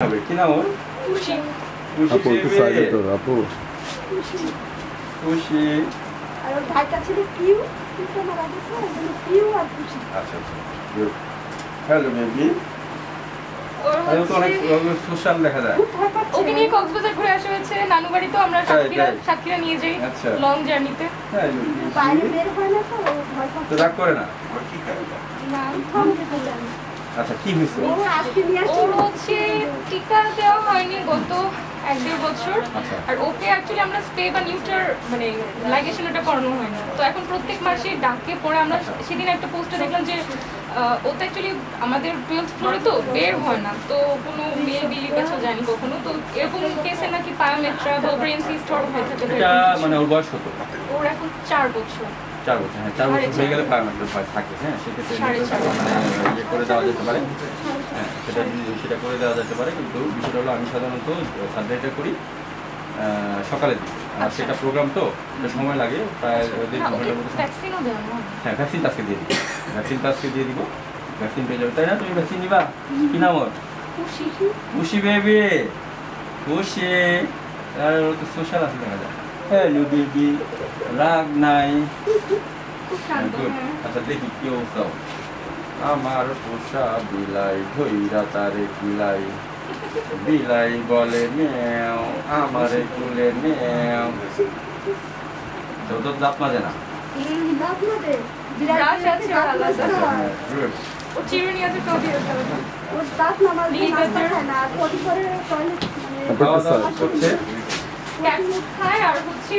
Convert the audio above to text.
কি নাম ওর? খুশি। আপু একটু সাইডে তো আপু। খুশি। আর ওর ভাইটা ছিল পিউ, পিউটা মারা গেছে, ওই পিউ আর খুশি। আচ্ছা আচ্ছা। Hello baby. ওর আরে তো অনেক হচ্ছে সোশ্যাল দেখা যায়। খুব ভয় পাচ্ছে। ওকে নিয়ে কক্সবাজার ঘুরে আসা হয়েছে, নানু বাড়িতেও আমরা সাতক্ষীরা নিয়ে যাই আচ্ছা। লং জার্নিতে। হ্যালো বাইরে বেবি। বের হয় না তো ও ভয় তো পাচ্ছে। রাগ করে না। ওর কি করে? না কোথাও যেতে চায় না। আচ্ছা কি হয়েছে? ও আজকে নিয়ে আসছে। ওর হচ্ছে টিকা দেওয়া হয়নি গত 1-1.5 বছর। আচ্ছা। আর ওকে অ্যাকচুয়ালি আমরা স্পে বা নিউটার মানে লাইগেশন এটা করানো হয় না। তো এখন প্রত্যেক মাসে ডাকে পড়ে আমরা সেদিন একটা পোস্টে দেখলাম যে ও তো অ্যাকচুয়ালি আমাদের 12th ফ্লোরে তো বের হয় না, তো কোনো মেল বিলি কাছে যায়নি কখনো। তো এরকম কেসে নাকি পায়োমেট্রা বা ব্রেন সিস্ট হয়ে থাকে। এটা মানে ওর বয়স কত? ওর এখন 4 বছর। 4 বছর। হ্যাঁ 4 বছর হয়ে গেলে পায়োমেট্রিক ভয় থাকে। হ্যাঁ সেক্ষেত্রে মানে ইয়ে করে দেওয়া যেতে পারে। হ্যাঁ সেটা করে দেওয়া যেতে পারে, কিন্তু বিষয়টা হলো আমি সাধারণত সার্জারিটা করি সকালের দিকে। আর সেটা প্রোগ্রাম তো এটা সময় লাগে প্রায় 1.5 ঘন্টার মতো। ভ্যাকসিনও দেওয়া না। হ্যাঁ ভ্যাকসিন আজকে দিয়ে দিব। ভ্যাকসিন আজকে দিয়ে দিব। ভ্যাকসিন পেয়ে যাবে, তাই না? তুমি ভ্যাকসিন নিবা? কি নাম ওর? খুশি। খুশি বেবি। খুশি। আর ও তো সোশ্যাল আছে দেখা যায়। Hello baby. রাগ নাই। খুব শান্ত। গুড। আচ্ছা দেখি কি অবস্থা। আমার পোষা বিলাই ধইরা তারে বিলাই, বিলাই বলে মেও আমারে কুলে নেও। তো তো দাঁত মাজে না। দাঁত না দে। ব্রাশ আছে দাঁত আলাদা। মাজতে হয়। গুড। ও চিরুনি আছে তো দিয়ে দেবে। ওর দাঁত না মাজলে নাস্তা খায় না। আর পটি করে টয়লেট মানে খাওয়া দাওয়া করছে। ক্যাট ফুড খায় আর হচ্ছে